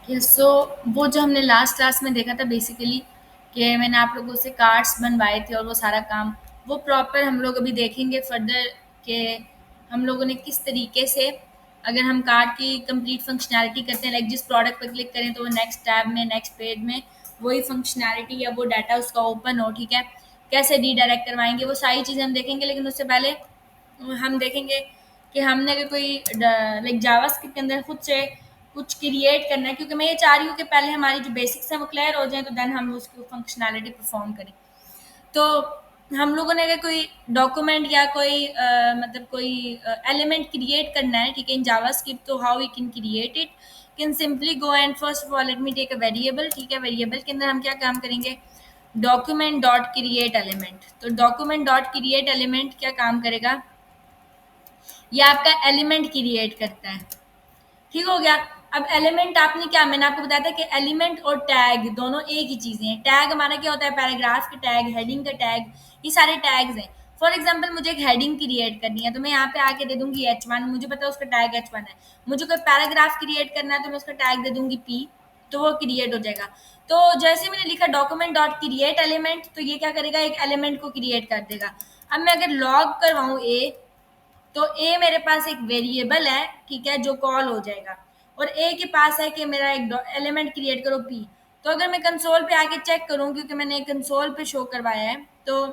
सो वो जो हमने लास्ट क्लास में देखा था बेसिकली कि मैंने आप लोगों से कार्ड्स बनवाए थे और वो सारा काम वो प्रॉपर हम लोग अभी देखेंगे फर्दर कि हम लोगों ने किस तरीके से अगर हम कार्ड की कंप्लीट फंक्शनैलिटी करते हैं लाइक जिस प्रोडक्ट पर क्लिक करें तो वो नेक्स्ट टैब में नेक्स्ट पेज में वही फंक्शनैलिटी या वो डाटा उसका ओपन हो, ठीक है, कैसे रीडायरेक्ट करवाएंगे वो सारी चीज़ें हम देखेंगे। लेकिन उससे पहले हम देखेंगे कि हमने अगर कोई लाइक जावास्क्रिप्ट के अंदर खुद से कुछ क्रिएट करना है, क्योंकि मैं ये चाह रही हूँ कि पहले हमारी जो बेसिक्स हैं वो क्लियर हो जाए तो देन हम उसकी फंक्शनैलिटी परफॉर्म करें। तो हम लोगों ने अगर कोई डॉक्यूमेंट या कोई मतलब कोई एलिमेंट क्रिएट करना है, ठीक है, इन जावास्क्रिप्ट, तो how we can create it, can simply go and first of all let me take a variable, ठीक है। वेरिएबल के अंदर हम क्या काम करेंगे, डॉक्यूमेंट डॉट क्रिएट एलिमेंट। तो डॉक्यूमेंट डॉट क्रिएट एलिमेंट क्या काम करेगा, ये आपका एलिमेंट क्रिएट करता है, ठीक हो गया। अब एलिमेंट आपने क्या, मैंने आपको बताया था कि एलिमेंट और टैग दोनों एक ही चीजें हैं। टैग हमारा क्या होता है, पैराग्राफ के टैग, हेडिंग का टैग, ये सारे टैग्स हैं। फॉर एग्जाम्पल मुझे एक हेडिंग क्रिएट करनी है तो मैं यहाँ पे आके दे दूंगी H1, मुझे पता है उसका टैग H1 है। मुझे कोई पैराग्राफ क्रिएट करना है तो मैं उसका टैग दे दूंगी P, तो वो क्रिएट हो जाएगा। तो जैसे मैंने लिखा डॉक्यूमेंट डॉट क्रिएट एलिमेंट, तो ये क्या करेगा, एक एलिमेंट को क्रिएट कर देगा। अब मैं अगर लॉग करवाऊँ ए, तो ए मेरे पास एक वेरिएबल है, ठीक है, जो कॉल हो जाएगा। और ए के पास है कि मेरा एक एलिमेंट क्रिएट करो पी। तो अगर मैं कंसोल पे आके चेक करूं, क्योंकि मैंने कंसोल पे शो करवाया है, तो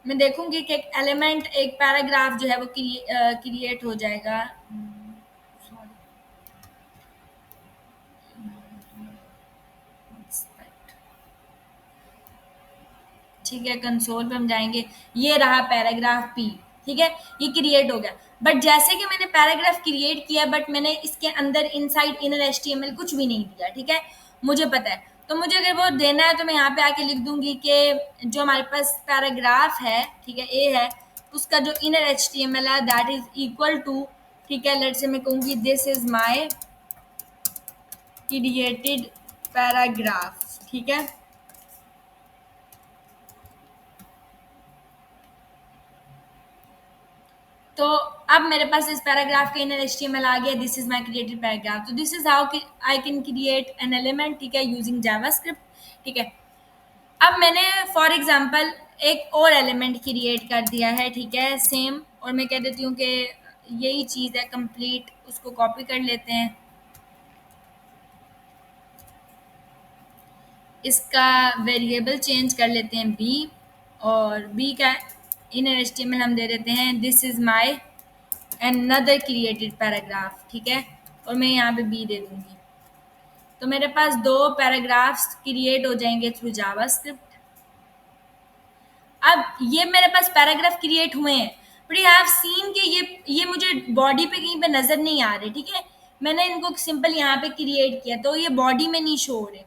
मैं देखूंगी कि एक एलिमेंट, एक पैराग्राफ जो है वो क्रिएट हो जाएगा। ठीक है, कंसोल पे हम जाएंगे, ये रहा पैराग्राफ पी, ठीक है, ये क्रिएट हो गया। बट जैसे कि मैंने पैराग्राफ क्रिएट किया, बट मैंने इसके अंदर इनसाइड इनर एचटीएमएल कुछ भी नहीं दिया, ठीक है, मुझे पता है। तो मुझे अगर वो देना है तो मैं यहाँ पे आके लिख दूंगी कि जो हमारे पास पैराग्राफ है, ठीक है, ए है, उसका जो इनर एचटीएमएल है दैट इज इक्वल टू, ठीक है, लेट से मैं कहूंगी this is my created paragraph, ठीक है। तो अब मेरे पास इस पैराग्राफ के इनर एचटीएमएल आ गया, this is my created paragraph. तो this is how I can create an element, ठीक है, यूजिंग जावास्क्रिप्ट, ठीक है। अब मैंने फॉर एग्जांपल एक और एलिमेंट क्रिएट कर दिया है, ठीक है, सेम, और मैं कह देती हूँ कि यही चीज़ है कंप्लीट, उसको कॉपी कर लेते हैं, इसका वेरिएबल चेंज कर लेते हैं बी, और बी का इनर एचटीएमएल हम दे देते हैं this is my another created paragraph, ठीक है, और मैं यहाँ पे बी दे दूंगी। तो मेरे पास दो पैराग्राफ्स क्रिएट हो जाएंगे थ्रू जावास्क्रिप्ट। अब ये मेरे पास पैराग्राफ क्रिएट हुए हैं, बट यू हैव सीन कि ये मुझे बॉडी पे कहीं पे नजर नहीं आ रहे, ठीक है। मैंने इनको सिंपल यहाँ पे क्रिएट किया तो ये बॉडी में नहीं शो हो रहे।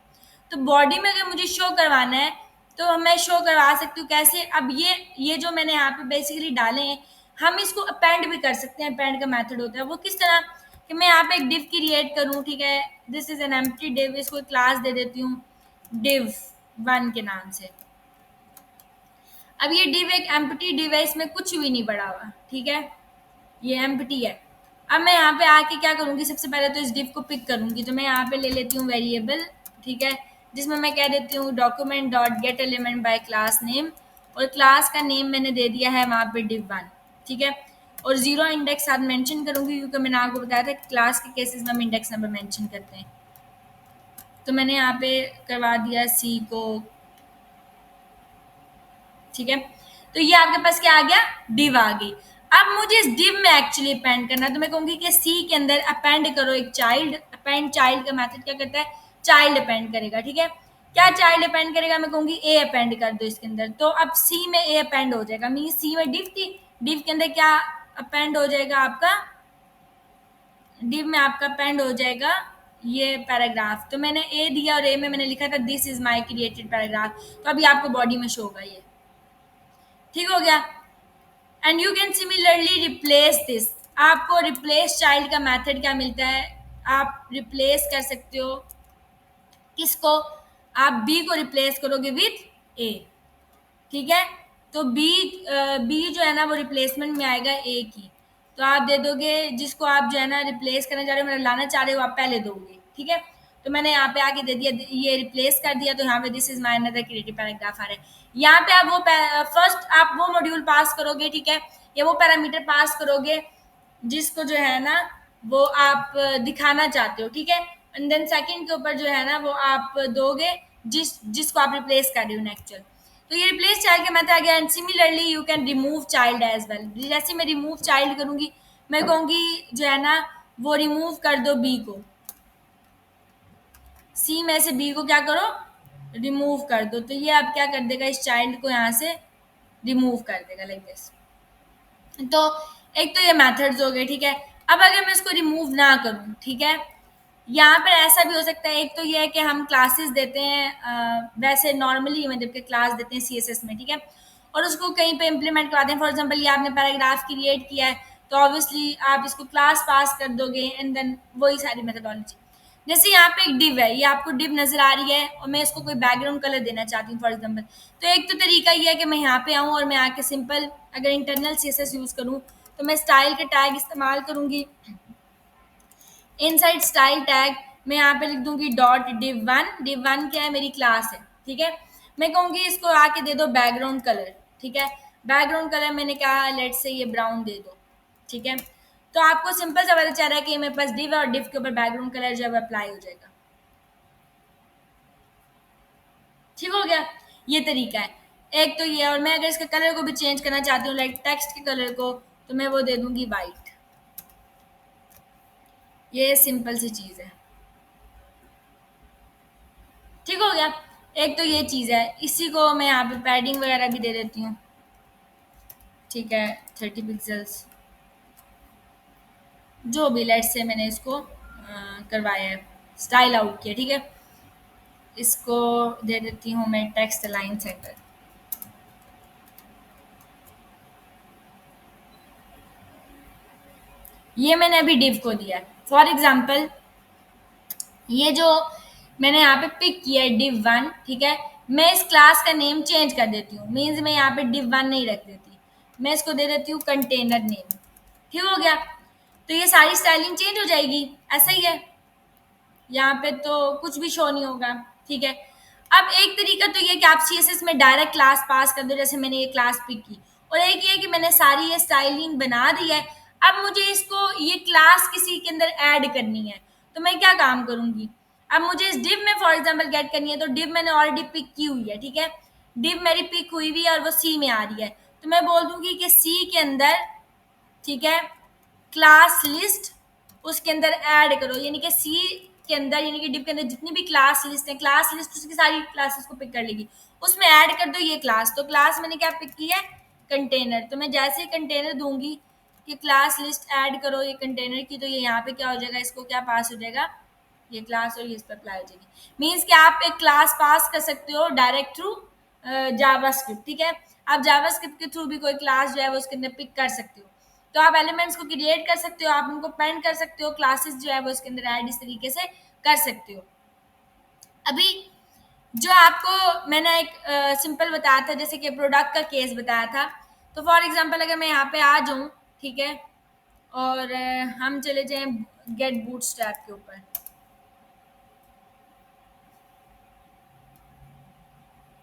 तो बॉडी में अगर मुझे शो करवाना है तो मैं शो करवा सकती हूँ कैसे, अब ये जो मैंने यहाँ पे बेसिकली डाले हैं, हम इसको अपेंड भी कर सकते हैं। अपेंड का मेथड होता है वो किस तरह, कि मैं यहाँ पे एक डिव क्रिएट करूँ, ठीक है, this is an empty div, इसको क्लास दे देती हूँ डिव वन के नाम से। अब ये डिव एक एम्प्टी डिव है, इसमें कुछ भी नहीं पड़ा हुआ, ठीक है, ये एम्प्टी है। अब मैं यहाँ पे आके क्या करूँगी, सबसे पहले तो इस डिव को पिक करूँगी। तो मैं यहाँ पे ले लेती हूँ वेरिएबल, ठीक है, जिसमें मैं कह देती हूँ document dot gate element by class name, और क्लास का नेम मैंने दे दिया है वहाँ पे डिव वन, ठीक है। और जीरो इंडेक्स साथ मेंशन करूँगी, क्योंकि मैंने आपको बताया था कि क्लास के केसेस में हम इंडेक्स नंबर मेंशन करते हैं। तो मैंने यहाँ पे करवा दिया सी को, ठीक है। तो ये आपके पास क्या आ गया, डिव आ गई। अब मुझे इस डिव में एक्चुअली अपेंड करना है, तो मैं कहूंगी कि सी के अंदर अपेंड करो एक चाइल्ड। अपेंड चाइल्ड का मेथड क्या करता है, चाइल्ड अपेंड करेगा, ठीक है। क्या चाइल्ड अपेंड करेगा, मैं कहूंगी ए अपेंड कर दो इसके अंदर। तो अब सी में ए अपेंड हो जाएगा, मीन सी में डिव थी, डिव के अंदर क्या अपेंड हो जाएगा आपका, डिव में आपका अपेंड हो जाएगा ये पैराग्राफ। तो मैंने ए दिया और ए में मैंने लिखा था this is my created paragraph, तो अभी आपको बॉडी में शो होगा ये, ठीक हो गया। And you can similarly replace this, आपको रिप्लेस चाइल्ड का मेथड क्या मिलता है, आप रिप्लेस कर सकते हो किसको, आप बी को रिप्लेस करोगे विथ ए, ठीक है। तो बी जो है ना वो रिप्लेसमेंट में आएगा ए की। तो आप दे दोगे जिसको आप जो है ना रिप्लेस करना चाह रहे हो, मतलब लाना चाह रहे हो, आप पहले दोगे, ठीक है। तो मैंने यहाँ पे आके दे दिया, ये रिप्लेस कर दिया, तो यहाँ पे this is my another creative paragraph आ रहा है। यहाँ पे आप वो फर्स्ट आप वो मॉड्यूल पास करोगे, ठीक है, या वो पैरामीटर पास करोगे जिसको जो है ना वो आप दिखाना चाहते हो, ठीक है। एंड देन सेकंड के ऊपर जो है ना वो आप दोगे जिसको आप रिप्लेस कर रहे हो नेक्चुअल। तो ये रिप्लेस चाइल्ड का मेथड आ गया। And similarly you can remove child as well. जैसे मैं रिमूव चाइल्ड करूंगी, मैं कहूंगी जो है ना वो रिमूव कर दो बी को, सी में से बी को क्या करो, रिमूव कर दो। तो ये अब क्या कर देगा, इस चाइल्ड को यहाँ से रिमूव कर देगा लाइक दिस। तो एक तो ये मेथड्स हो गए, ठीक है। अब अगर मैं इसको रिमूव ना करूं, ठीक है, यहाँ पर ऐसा भी हो सकता है। एक तो ये है कि हम क्लासेस देते हैं, वैसे नॉर्मली मतलब कि क्लास देते हैं सीएसएस में, ठीक है, और उसको कहीं पे इम्प्लीमेंट करवाते हैं। फॉर एग्जांपल ये आपने पैराग्राफ क्रिएट किया है, तो ऑब्वियसली आप इसको क्लास पास कर दोगे एंड देन वही सारी मेथडोलॉजी। जैसे यहाँ पे एक डिव है, ये आपको डिव नजर आ रही है और मैं इसको कोई बैकग्राउंड कलर देना चाहती हूँ फॉर एग्जांपल। तो एक तो तरीका ये है कि मैं यहाँ पे आऊँ और मैं आके सिंपल अगर इंटरनल सीएसएस यूज करूँ तो मैं स्टाइल के टैग इस्तेमाल करूंगी। इनसाइड स्टाइल टैग मैं यहाँ पे लिख दूंगी डॉट div 1। div 1 क्या है, मेरी क्लास है, ठीक है। मैं कहूंगी इसको आके दे दो बैकग्राउंड कलर, ठीक है। बैकग्राउंड कलर मैंने कहा लेट से ये ब्राउन दे दो, ठीक है। तो आपको सिंपल सा पता चल रहा है कि मेरे पास div है और div के ऊपर बैकग्राउंड कलर जब अप्लाई हो जाएगा, ठीक हो गया। ये तरीका है एक तो ये। और मैं अगर इसके कलर को भी चेंज करना चाहती हूँ लाइक टेक्स्ट के कलर को, तो मैं वो दे दूंगी वाइट। ये सिंपल सी चीज है, ठीक हो गया। एक तो ये चीज़ है, इसी को मैं यहाँ पे पैडिंग वगैरह भी दे देती हूँ, ठीक है, 30 पिक्सल्स जो भी लेट से मैंने इसको करवाया है, स्टाइल आउट किया, ठीक है। इसको दे देती हूँ मैं टेक्स्ट अलाइन सेंटर। ये मैंने अभी डिव को दिया है। फॉर एग्जाम्पल ये जो मैंने यहाँ पे पिक किया है div 1, ठीक है, मैं इस क्लास का नेम चेंज कर देती हूँ। मीन्स मैं यहाँ पे div 1 नहीं रख देती, मैं इसको दे देती हूँ कंटेनर नेम, ठीक हो गया। तो ये सारी स्टाइलिंग चेंज हो जाएगी, ऐसा ही है। यहाँ पे तो कुछ भी शो नहीं होगा, ठीक है। अब एक तरीका तो ये कि आप सीएसएस में डायरेक्ट क्लास पास कर दो, जैसे मैंने ये क्लास पिक की। और एक ये कि मैंने सारी ये स्टाइलिंग बना दी है, अब मुझे इसको ये क्लास किसी के अंदर ऐड करनी है, तो मैं क्या काम करूंगी। अब मुझे इस डिव में फॉर एग्जांपल गेट करनी है, तो डिव मैंने ऑलरेडी पिक की हुई है, ठीक है। डिव मेरी पिक हुई हुई है और वो सी में आ रही है, तो मैं बोल दूंगी कि सी के अंदर, ठीक है, क्लास लिस्ट उसके अंदर ऐड करो। यानी कि सी के अंदर, यानी कि डिव के अंदर जितनी भी क्लास लिस्ट है, क्लास लिस्ट उसकी सारी क्लासेस को पिक कर लेगी, उसमें ऐड कर दो ये क्लास। तो क्लास मैंने क्या पिक की है, कंटेनर। तो मैं जैसे ही कंटेनर दूंगी कि क्लास लिस्ट ऐड करो ये कंटेनर की, तो ये यहाँ पे क्या हो जाएगा, इसको क्या पास हो जाएगा, ये क्लास, और ये इस पर अप्लाई हो जाएगी। मीन्स कि आप एक क्लास पास कर सकते हो डायरेक्ट थ्रू जावास्क्रिप्ट, ठीक है। आप जावास्क्रिप्ट के थ्रू भी कोई क्लास जो है वो उसके अंदर पिक कर सकते हो। तो आप एलिमेंट्स को क्रिएट कर सकते हो, आप उनको पेंट कर सकते हो, क्लासेस जो है वो इसके अंदर ऐड इस तरीके से कर सकते हो। अभी जो आपको मैंने एक सिंपल बताया था, जैसे कि प्रोडक्ट का केस बताया था, तो फॉर एग्जांपल अगर मैं यहाँ पे आ जाऊँ, ठीक है, और हम चले जाएं गेट बूटस्ट्रैप के ऊपर,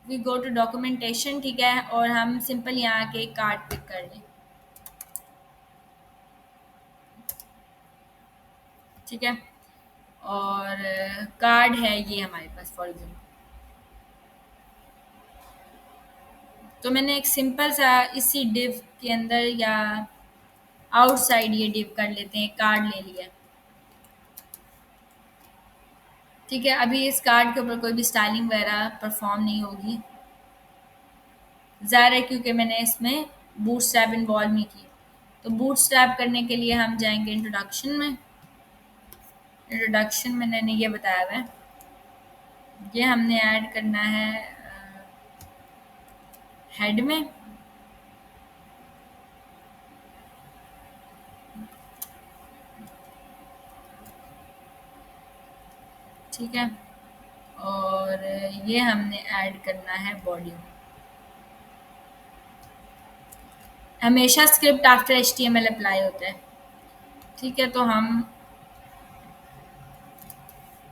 वी गो टू डॉक्यूमेंटेशन, ठीक है, और हम सिंपल यहाँ के कार्ड पिक कर लें, ठीक है। और कार्ड है ये हमारे पास फॉर एग्जाम्पल, तो मैंने एक सिंपल सा इसी डिव के अंदर या आउटसाइड ये डिव कर लेते हैं, कार्ड ले लिया, ठीक है। अभी इस कार्ड के ऊपर कोई भी स्टाइलिंग वगैरह परफॉर्म नहीं होगी, ज़ाहिर है क्योंकि मैंने इसमें बूटस्ट्रैप इन्वॉल्व नहीं की। तो बूटस्ट्रैप करने के लिए हम जाएंगे इंट्रोडक्शन में। इंट्रोडक्शन में मैंने ये बताया हुआ है, ये हमने ऐड करना है हेड में, ठीक है, और ये हमने ऐड करना है बॉडी में। हमेशा स्क्रिप्ट आफ्टर HTML अप्लाई होता है। ठीक है, तो हम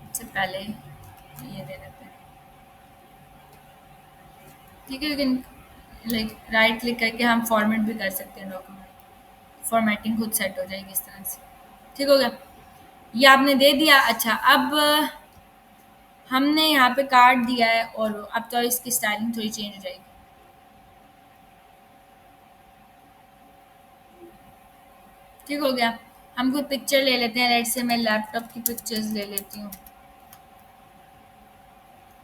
सबसे पहले ये दे देते हैं। ठीक है, लेकिन लाइक राइट क्लिक करके हम फॉर्मेट भी कर सकते हैं डॉक्यूमेंट। फॉर्मेटिंग खुद सेट हो जाएगी इस तरह से। ठीक हो गया, ये आपने दे दिया। अच्छा, अब हमने यहाँ पे कार्ड दिया है और अब तो इसकी स्टाइलिंग थोड़ी चेंज हो जाएगी। ठीक हो गया, हम कोई पिक्चर ले लेते हैं। लेट से मैं लैपटॉप की पिक्चर्स ले लेती हूँ,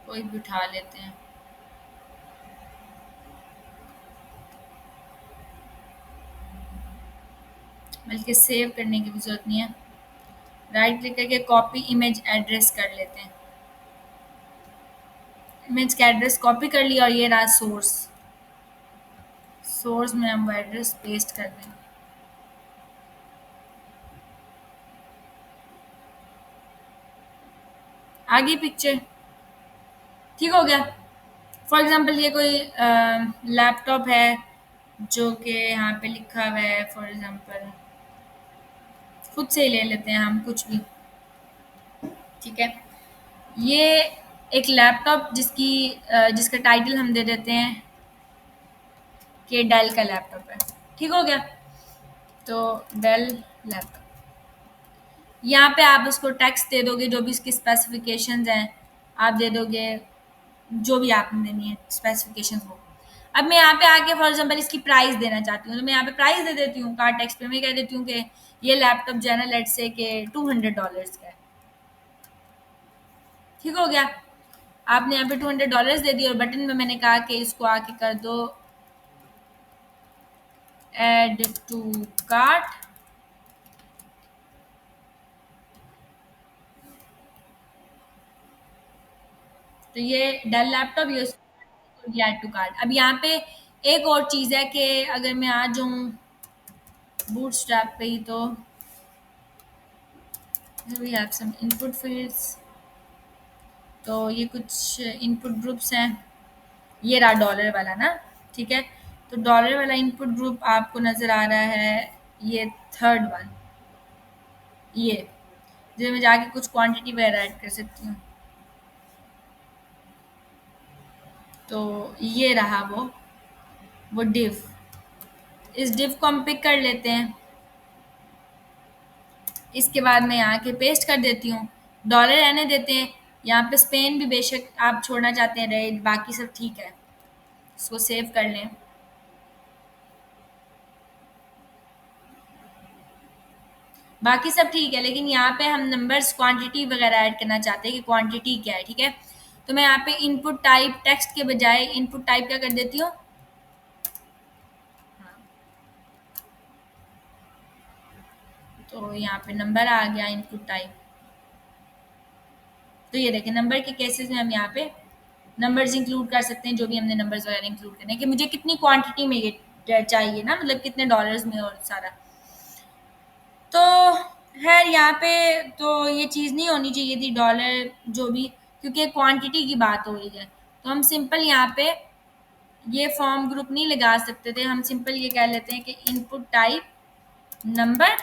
कोई भी उठा लेते हैं। बल्कि सेव करने की भी जरूरत नहीं है, राइट क्लिक करके कॉपी इमेज एड्रेस कर लेते हैं। इमेज का एड्रेस कॉपी कर लिया और ये रहा सोर्स। सोर्स में हम वो एड्रेस पेस्ट कर देंगे। आगे पिक्चर। ठीक हो गया, फॉर एग्जांपल ये कोई लैपटॉप है जो कि यहाँ पे लिखा हुआ है, फॉर एग्जांपल खुद से ही ले लेते हैं हम कुछ भी। ठीक है, ये एक लैपटॉप जिसका टाइटल हम दे देते हैं कि डेल का लैपटॉप है। ठीक हो गया, तो डेल लैपटॉप। यहाँ पे आप उसको टेक्स्ट दे दोगे, जो भी इसकी स्पेसिफिकेशंस हैं आप दे दोगे, जो भी आपने देनी है स्पेसिफिकेशंस वो। अब मैं यहाँ पे आके फॉर एग्जांपल इसकी प्राइस देना चाहती हूँ, तो मैं यहाँ पे प्राइस दे देती हूँ। कार्ड टेक्स्ट पे मैं कह देती हूँ कि ये लैपटॉप जो है ना, लेट्स से कि $200 का है। ठीक हो गया, आपने यहाँ पे $200 दे दिया और बटन में मैंने कहा कि इसको आके कर दो एड टू कार्ट। तो ये Dell laptop used to cart. अब यहाँ पे एक और चीज़ है कि अगर मैं आ जाऊँ बूटस्ट्रैप पे ही, तो we have some input fields. तो ये कुछ इनपुट ग्रुप्स हैं, ये रहा डॉलर वाला ना। ठीक है, तो डॉलर वाला इनपुट ग्रुप आपको नज़र आ रहा है, ये थर्ड वन। ये जो मैं जाके कुछ क्वांटिटी वगैरह ऐड कर सकती हूँ। तो ये रहा वो डिव। इस डिव को हम पिक कर लेते हैं। इसके बाद मैं यहाँ के पेस्ट कर देती हूँ, डॉलर रहने देते हैं। यहाँ पे स्पेन भी बेशक आप छोड़ना चाहते हैं रहे, बाकी सब ठीक है। इसको सेव कर लें। बाकी सब ठीक है, लेकिन यहाँ पे हम नंबर्स क्वांटिटी वगैरह ऐड करना चाहते हैं कि क्वांटिटी क्या है। ठीक है, तो मैं यहाँ पे इनपुट टाइप टेक्स्ट के बजाय इनपुट टाइप क्या कर देती हूँ, तो यहाँ पे नंबर आ गया इनपुट टाइप। तो ये देखें, नंबर के केसेस में हम यहाँ पे नंबर्स इंक्लूड कर सकते हैं, जो भी हमने नंबर्स वगैरह इंक्लूड करने हैं कि मुझे कितनी क्वांटिटी में ये चाहिए ना, मतलब कितने डॉलर्स में और सारा। तो खैर यहाँ पे तो ये चीज़ नहीं होनी चाहिए थी डॉलर जो भी, क्योंकि क्वांटिटी की बात हो रही है। तो हम सिंपल यहाँ पे ये फॉर्म ग्रुप नहीं लगा सकते थे, हम सिंपल ये कह लेते हैं कि इनपुट टाइप नंबर,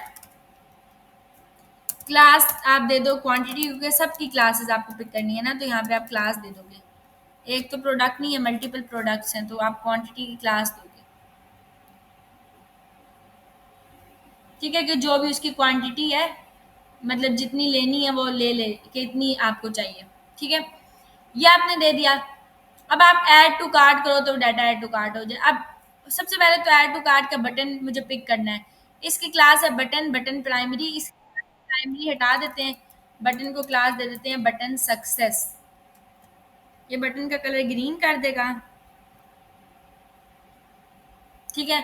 क्लास आप दे दो क्वांटिटी, क्योंकि सबकी क्लासेस आपको पिक करनी है ना, तो यहाँ पे आप क्लास दे दोगे। एक तो प्रोडक्ट नहीं है, मल्टीपल प्रोडक्ट्स हैं, तो आप क्वांटिटी की क्लास दोगे। ठीक है, कि जो भी उसकी क्वांटिटी है, मतलब जितनी लेनी है वो ले ले, कि इतनी आपको चाहिए। ठीक है, ये आपने दे दिया। अब आप ऐड टू कार्ट करो तो डाटा ऐड टू कार्ट हो जाए। अब सबसे पहले तो ऐड टू कार्ट का बटन मुझे पिक करना है। इसकी क्लास है बटन, बटन प्राइमरी। इस प्राइमरी हटा देते हैं, बटन को क्लास दे देते हैं बटन सक्सेस। ये बटन का कलर ग्रीन कर देगा। ठीक है,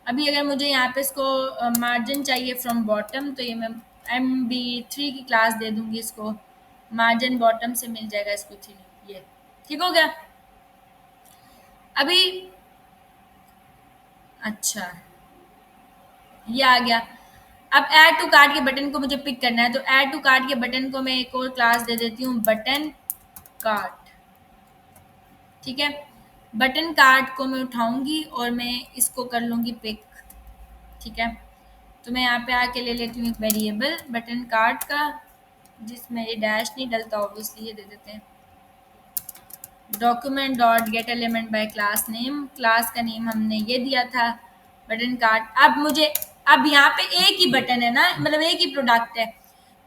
अभी अगर मुझे यहाँ पे इसको मार्जिन चाहिए फ्रॉम बॉटम, तो ये मैं MB3 की क्लास दे दूंगी इसको। मार्जिन बॉटम से मिल जाएगा इसको 3। ये ठीक हो गया। अभी अच्छा, ये आ गया। अब ऐड टू कार्ट के बटन को मुझे पिक करना है, तो ऐड टू कार्ट के बटन को मैं एक और क्लास दे देती हूँ बटन कार्ट। ठीक है, बटन कार्ड को मैं उठाऊंगी और मैं इसको कर लूँगी पिक। ठीक है, तो मैं यहाँ पे आके ले लेती हूँ एक वेरिएबल बटन कार्ड का, जिसमें ये डैश नहीं डलता, ऑब्वियसली ये दे देते हैं document dot gate element by class name. Class का नेम हमने ये दिया था बटन कार्ड। अब मुझे, अब यहाँ पे एक ही बटन है ना, मतलब एक ही प्रोडक्ट है,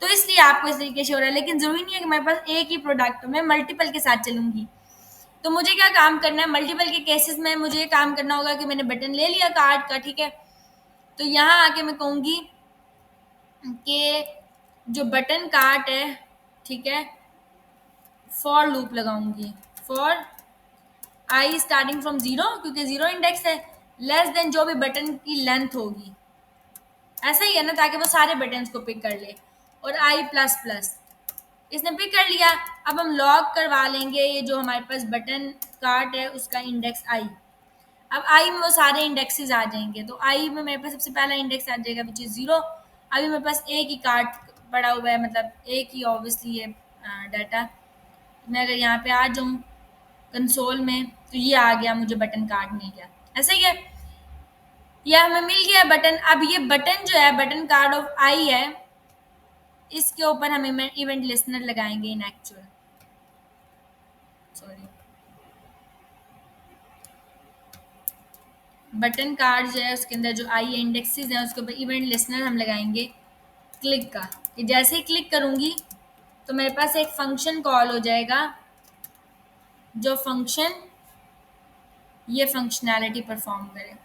तो इसलिए आपको इस तरीके से हो रहा है, लेकिन जरूरी नहीं है कि मेरे पास एक ही प्रोडक्ट हो, मैं मल्टीपल के साथ चलूंगी। तो मुझे क्या काम करना है, मल्टीपल के केसेस में मुझे ये काम करना होगा कि मैंने बटन ले लिया कार्ड का, ठीक है, तो यहाँ आके मैं कहूँगी कि जो बटन कार्ड है, ठीक है, फॉर लूप लगाऊंगी, for I starting from zero, क्योंकि जीरो इंडेक्स है, लेस देन जो भी बटन की लेंथ होगी, ऐसा ही है ना, ताकि वो सारे बटन्स को पिक कर ले, और आई प्लस प्लस, इसने पिक कर लिया। अब हम लॉग करवा लेंगे ये जो हमारे पास बटन कार्ट है उसका इंडेक्स आई। अब आई में वो सारे इंडेक्सेस आ जाएंगे, तो आई में मेरे पास सबसे पहला इंडेक्स आ जाएगा विच इज़ जीरो। अभी मेरे पास एक ही कार्ड पड़ा हुआ है, मतलब एक ही ऑब्वियसली ये डाटा। मैं अगर यहाँ पे आ जाऊँ कंसोल में, तो ये आ गया, मुझे बटन कार्ड मिल गया, ऐसा ही है, यह हमें मिल गया बटन। अब ये बटन जो है बटन कार्ड ऑफ आई है, इसके ऊपर हम इवेंट लिसनर लगाएंगे इन एक्चुअल, सॉरी, बटन कार्ड जो है उसके अंदर जो आई इंडेक्सेस हैं उसके ऊपर इवेंट लिसनर हम लगाएंगे क्लिक का, कि जैसे ही क्लिक करूंगी तो मेरे पास एक फंक्शन कॉल हो जाएगा, जो फंक्शन ये फंक्शनैलिटी परफॉर्म करे।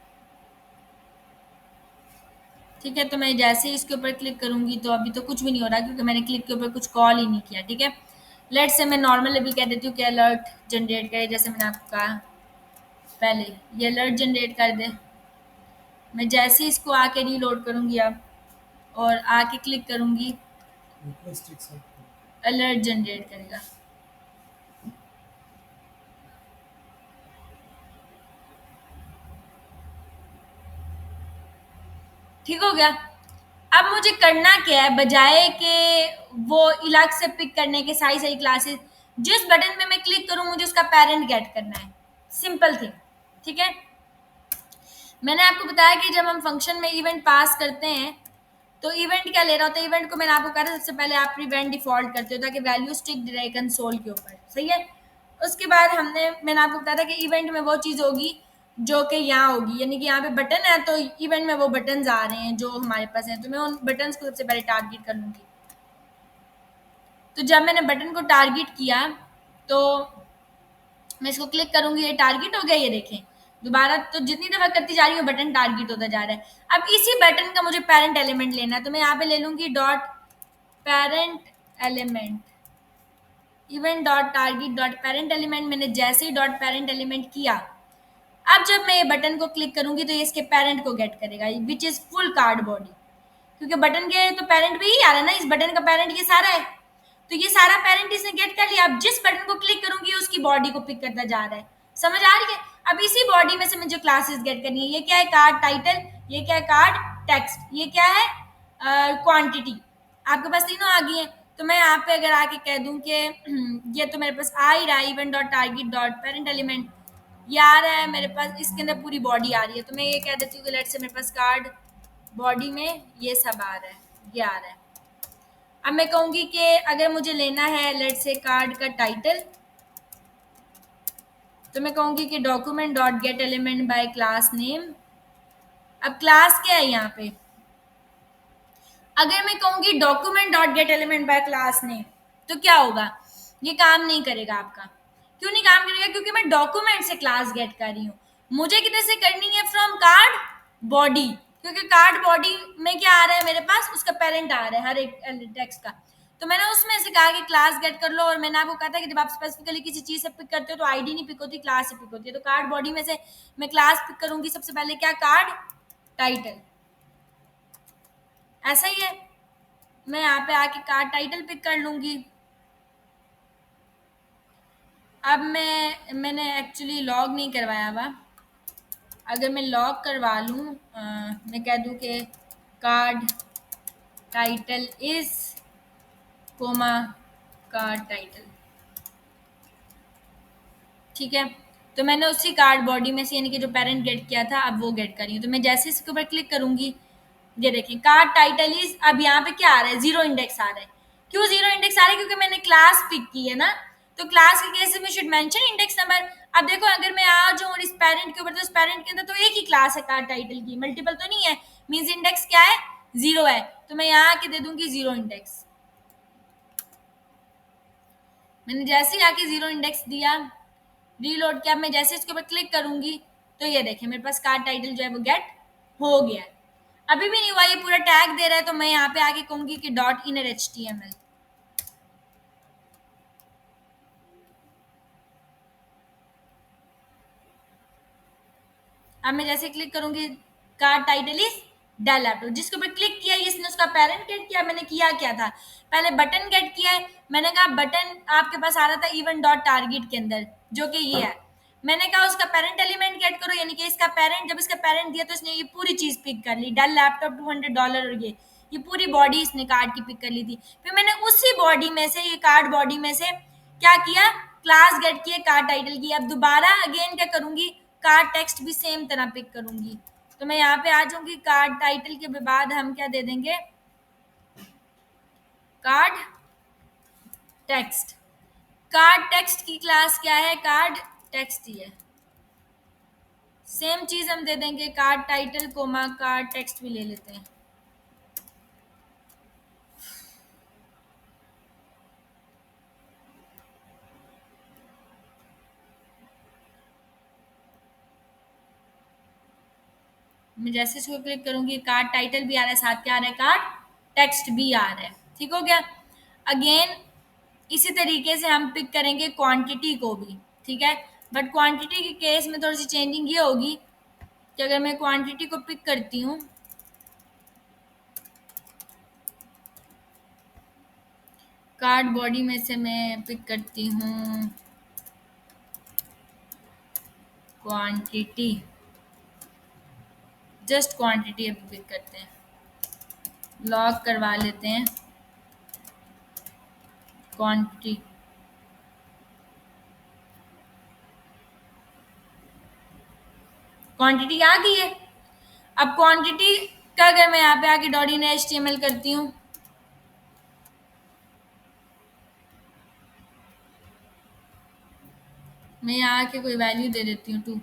ठीक है, तो मैं जैसे ही इसके ऊपर क्लिक करूंगी तो अभी तो कुछ भी नहीं हो रहा, क्योंकि मैंने क्लिक के ऊपर कुछ कॉल ही नहीं किया। ठीक है, लेट से मैं नॉर्मल अभी कह देती हूँ कि अलर्ट जनरेट करे, जैसे मैंने आपको कहा पहले, ये अलर्ट जनरेट कर दे। मैं जैसे ही इसको आके रीलोड करूंगी अब, और आके क्लिक करूंगी, अलर्ट जनरेट करेगा। ठीक हो गया। अब मुझे करना क्या है, बजाय कि वो अलग से पिक करने के सारी सारी क्लासेस, जिस बटन पे मैं क्लिक करूं मुझे उसका पेरेंट गेट करना है, सिंपल थिंग। ठीक है, मैंने आपको बताया कि जब हम फंक्शन में इवेंट पास करते हैं तो इवेंट क्या ले रहा होता है, इवेंट को मैंने आपको कहा था सबसे पहले आप प्रिवेंट डिफॉल्ट करते हो ताकि वैल्यू स्टिक रहे कंसोल के ऊपर, सही है। उसके बाद मैंने आपको बताया था कि इवेंट में वो चीज़ होगी जो कि यहाँ होगी, यानी कि यहाँ पे बटन है तो इवेंट में वो बटन आ रहे हैं जो हमारे पास हैं, तो मैं उन बटन्स को सबसे पहले टारगेट कर लूँगी। तो जब मैंने बटन को टारगेट किया तो मैं इसको क्लिक करूंगी, ये टारगेट हो गया, ये देखें दोबारा, तो जितनी दफा करती जा रही हूँ बटन टारगेट होता जा रहा है। अब इसी बटन का मुझे पेरेंट एलिमेंट लेना है, तो मैं यहाँ पे ले लूंगी dot parent element, event dot target dot parent element. मैंने जैसे ही डॉट पेरेंट एलिमेंट किया, अब जब मैं ये बटन को क्लिक करूंगी तो ये इसके पेरेंट को गेट करेगा, which is full card body, क्योंकि बटन के तो पेरेंट भी ही आ रहा है ना, इस बटन का पेरेंट ये सारा है, तो ये सारा पेरेंट इसने गेट कर लिया। अब जिस बटन को क्लिक करूंगी उसकी बॉडी को पिक करता जा रहा है, समझ आ रही है। अब इसी बॉडी में से मुझे क्लासेस गेट करनी है, ये क्या है कार्ड टाइटल, ये क्या है कार्ड टेक्स्ट, ये क्या है क्वांटिटी, आपके पास तीनों आ गई हैं। तो मैं यहाँ पे अगर आके कह दूं कि ये तो मेरे पास आ ही रहा है, event dot target dot parent element, ये आ रहा है मेरे पास, इसके अंदर पूरी बॉडी आ रही है, तो मैं ये कह देती हूँ कि लेट से मेरे पास कार्ड बॉडी में ये सब आ रहा है, ये आ रहा है। अब मैं कहूँगी कि अगर मुझे लेना है लेट से कार्ड का टाइटल, तो मैं कहूँगी कि document dot gate element by class name. अब क्लास क्या है यहाँ पे, अगर मैं कहूँगी document dot gate element by class name, तो क्या होगा, ये काम नहीं करेगा आपका। क्यों नहीं काम करेगा, क्योंकि मैं डॉक्यूमेंट से क्लास गेट कर रही हूँ, मुझे किधर से करनी है, फ्रॉम कार्ड बॉडी, क्योंकि कार्ड बॉडी में क्या आ रहा है मेरे पास, उसका पेरेंट आ रहा है हर एक टेक्स्ट का। तो मैंने उसमें से कहा कि क्लास गेट कर लो, और मैंने आपको कहा था कि जब आप स्पेसिफिकली किसी चीज से पिक करते हो तो आईडी नहीं पिक होती, क्लास से पिक होती है। तो कार्ड बॉडी में से मैं क्लास पिक करूंगी सबसे पहले, क्या, कार्ड टाइटल, ऐसा ही है। मैं यहाँ पे आके कार्ड टाइटल पिक कर लूंगी। अब मैंने एक्चुअली लॉग नहीं करवाया हुआ, अगर मैं लॉग करवा लूँ, मैं कह दूँ कि card title is comma card title, ठीक है, तो मैंने उसी कार्ड बॉडी में से यानी कि जो पेरेंट गेट किया था अब वो गेट कर रही हूँ। तो मैं जैसे इसके ऊपर क्लिक करूंगी, ये देखिए कार्ड टाइटल इज, अब यहाँ पे क्या आ रहा है, जीरो इंडेक्स आ रहा है। क्यों जीरो इंडेक्स आ रहा है? क्योंकि मैंने क्लास पिक की है ना, तो क्लास के केस में शुड मेंशन इंडेक्स नंबर। अब देखो अगर मैं आ जाऊँ और इस पेरेंट के ऊपर, तो इस पेरेंट के अंदर तो एक ही क्लास है कार्ड टाइटल की, मल्टीपल तो नहीं है, मीन्स इंडेक्स क्या है, जीरो है। तो मैं यहाँ आके दे दूंगी जीरो इंडेक्स। मैंने जैसे ही आके जीरो इंडेक्स दिया, रीलोड किया, मैं जैसे इसके ऊपर क्लिक करूंगी तो ये देखिए मेरे पास कार्ड टाइटल जो है वो गेट हो गया है। अभी भी नहीं हुआ, ये पूरा टैग दे रहा है, तो मैं यहाँ पे आके कहूंगी कि डॉट इनर HTML। अब मैं जैसे क्लिक करूंगी, card title is Dell laptop, जिसके ऊपर क्लिक किया इसने उसका पेरेंट गेट किया। मैंने किया क्या था, पहले बटन गेट किया है। मैंने कहा बटन आपके पास आ रहा था इवन डॉट टारगेट के अंदर, जो कि ये है। मैंने कहा उसका पेरेंट एलिमेंट गेट करो, यानी कि इसका पेरेंट, जब इसका पेरेंट दिया तो इसने ये पूरी चीज पिक कर ली, डेल लैपटॉप $200 और ये पूरी बॉडी इसने कार्ड की पिक कर ली थी। फिर मैंने उसी बॉडी में से, ये कार्ड बॉडी में से क्या किया, क्लास गेट किए कार्ड टाइटल की। अब दोबारा अगेन क्या करूंगी, कार्ड टेक्स्ट भी सेम तरह पिक करूंगी। तो मैं यहाँ पे आ जाऊंगी, कार्ड टाइटल के बाद हम क्या दे देंगे, कार्ड टेक्स्ट। कार्ड टेक्स्ट की क्लास क्या है, कार्ड टेक्स्ट ही है। सेम चीज हम दे देंगे, card title comma card text भी ले लेते हैं। मैं जैसे इसको क्लिक करूंगी, कार्ड टाइटल भी आ रहा है, साथ क्या आ रहा है, कार्ड टेक्स्ट भी आ रहा है। ठीक हो गया। अगेन इसी तरीके से हम पिक करेंगे क्वांटिटी को भी, ठीक है। बट क्वांटिटी के केस में थोड़ी सी चेंजिंग ये होगी कि अगर मैं क्वांटिटी को पिक करती हूँ, कार्ड बॉडी में से मैं पिक करती हूँ क्वांटिटी, जस्ट क्वांटिटी अभी पिक करते हैं, लॉग करवा लेते हैं क्वांटिटी। क्वांटिटी आ गई है। अब क्वांटिटी का अगर मैं यहाँ पे आके डॉट इन HTML करती हूँ, मैं यहाँ आके कोई वैल्यू दे देती हूँ 2,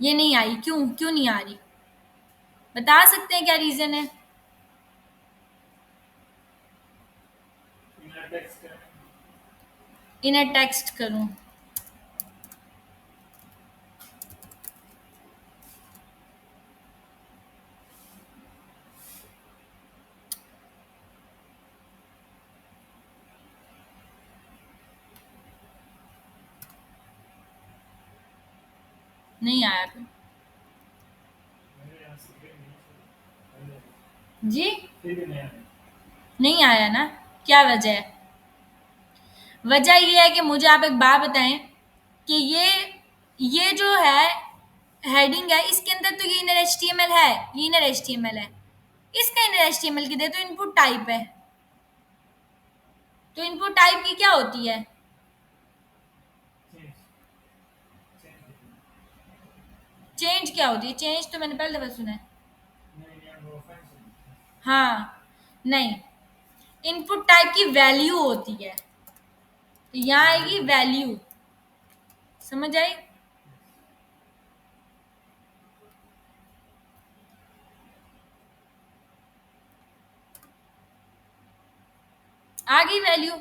ये नहीं आई, क्यों क्यों नहीं आ रही, बता सकते हैं क्या रीजन है? इनर टेक्स्ट करूँ, नहीं आया फिर जी, नहीं आया ना, क्या वजह है? वजह ये है कि मुझे आप एक बात बताएं कि ये जो है हेडिंग है, इसके अंदर तो ये इनर HTML है, ये इनर HTML है, इसका इनर HTML की दे तो इनपुट टाइप है, तो इनपुट टाइप की क्या होती है, चेंज क्या होती है? चेंज तो मैंने पहले दफा सुना है। हाँ, नहीं, इनपुट टाइप की वैल्यू होती है, तो यहाँ आएगी वैल्यू, समझ आई? आ गई वैल्यू।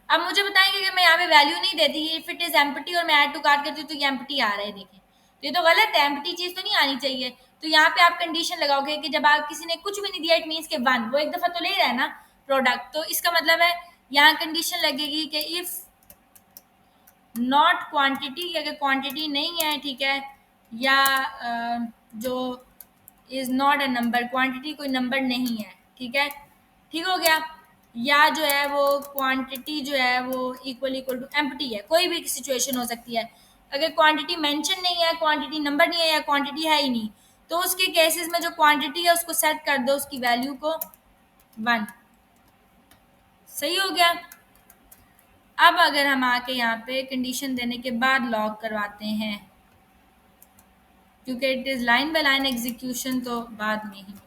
अब मुझे बताएंगे कि मैं यहाँ पे वैल्यू नहीं देती, इफ इट इज एम्प्टी और मैं ऐड टू कार्ट करती हूँ तो ये एम्प्टी आ रहा है, देखिए तो ये तो गलत है, एम्प्टी चीज तो नहीं आनी चाहिए। तो यहाँ पे आप कंडीशन लगाओगे कि जब आप किसी ने कुछ भी नहीं दिया, इट मीन्स के 1, वो एक दफा तो ले रहा है ना प्रोडक्ट, तो इसका मतलब है यहाँ कंडीशन लगेगी कि इफ नॉट क्वांटिटी, अगर क्वांटिटी नहीं है, ठीक है, या जो is not a number, quantity कोई नंबर नहीं है, ठीक है, ठीक हो गया, या जो है वो क्वांटिटी जो है वो इक्वल इक्वल टू एम्प्टी है, कोई भी सिचुएशन हो सकती है। अगर क्वांटिटी मेंशन नहीं है, क्वांटिटी नंबर नहीं है, या क्वांटिटी है ही नहीं, तो उसके केसेस में जो क्वांटिटी है उसको सेट कर दो, उसकी वैल्यू को 1। सही हो गया। अब अगर हम आके यहाँ पे कंडीशन देने के बाद लॉग करवाते हैं, क्योंकि it is line by line execution, तो बाद में ही होगा।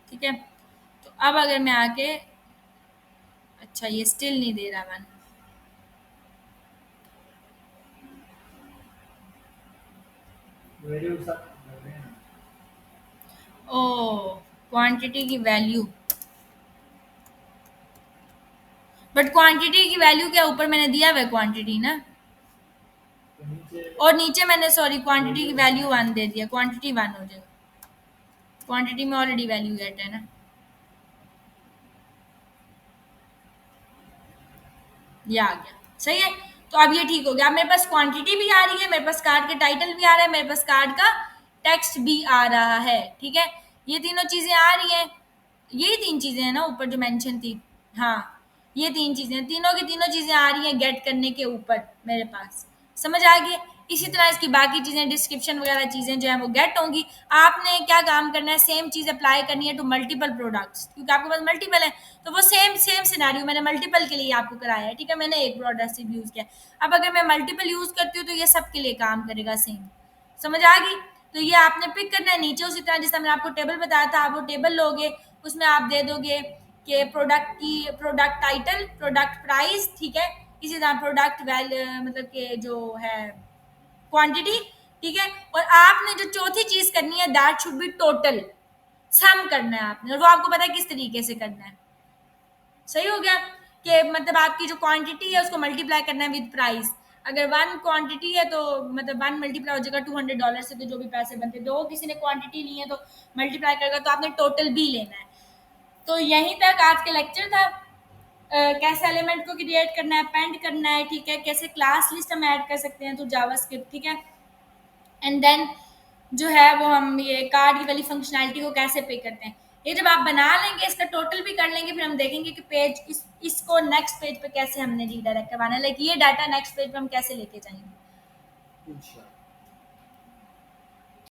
ठीक है, तो अब अगर मैं आके, अच्छा ये स्टिल नहीं दे रहा वन, ओ क्वांटिटी की वैल्यू, बट क्वांटिटी की वैल्यू क्या ऊपर मैंने दिया हुआ है क्वांटिटी ना, और नीचे मैंने सॉरी क्वांटिटी की वैल्यू वन दे दिया, क्वांटिटी वन हो जाएगा, क्वांटिटी में ऑलरेडी वैल्यू गेट है ना, ये आ गया, सही है। तो अब ये ठीक हो गया, अब मेरे पास क्वांटिटी भी आ रही है, मेरे पास कार्ड का टाइटल भी आ रहा है, मेरे पास कार्ड का टेक्स्ट भी आ रहा है। ठीक है, ये तीनों चीजें आ रही हैं, यही तीन चीजें हैं ना ऊपर जो मेंशन थी, हाँ ये तीन चीजें, तीनों की तीनों चीजें आ रही हैं गेट करने के ऊपर मेरे पास, समझ आ गई। इसी तरह इसकी बाकी चीजें डिस्क्रिप्शन वगैरह चीजें जो है वो गेट होंगी। आपने क्या काम करना है, सेम चीज अप्लाई करनी है टू मल्टीपल प्रोडक्ट्स, क्योंकि आपके पास मल्टीपल है, तो वो सेम सेम सिनेरियो मैंने मल्टीपल के लिए आपको कराया है। ठीक है, मैंने एक प्रोडक्ट सिर्फ यूज किया, अब अगर मैं मल्टीपल यूज करती हूँ तो ये सबके लिए काम करेगा सेम, समझ आ गई। तो ये आपने पिक करना है नीचे, उसी तरह जैसे मैंने आपको टेबल बताया था, आप वो टेबल लोगे, उसमें आप दे दोगे कि प्रोडक्ट की प्रोडक्ट टाइटल, प्रोडक्ट प्राइस, ठीक है, इसी तरह प्रोडक्ट वैल्यू मतलब कि जो है क्वांटिटी, ठीक है, और आपने जो चौथी चीज करनी है दैट शुड बी टोटल, सम करना है आपने, और वो आपको पता है किस तरीके से करना है, सही हो गया। कि मतलब आपकी जो क्वांटिटी है उसको मल्टीप्लाई करना है विद प्राइस, अगर वन क्वांटिटी है तो मतलब वन मल्टीप्लाई हो जाएगा $200 से, तो जो भी पैसे बनते, दो किसी ने क्वांटिटी ली है तो मल्टीप्लाई करेगा, तो आपने टोटल भी लेना है। तो यहीं तक आज का लेक्चर था। कैसे एलिमेंट को क्रिएट करना है, पेंड करना है, ठीक है, कैसे क्लास लिस्ट हम ऐड कर सकते हैं तो जावास्क्रिप्ट, ठीक है, एंड देन जो है वो हम ये कार्ड की वाली फंक्शनैलिटी को कैसे पे करते हैं। ये जब आप बना लेंगे, इसका टोटल भी कर लेंगे, फिर हम देखेंगे कि पेज इसको नेक्स्ट पेज पे कैसे हमने रीडायरेक्ट करवाना है, लाइक ये डाटा नेक्स्ट पेज पे हम कैसे लेके जाएंगे।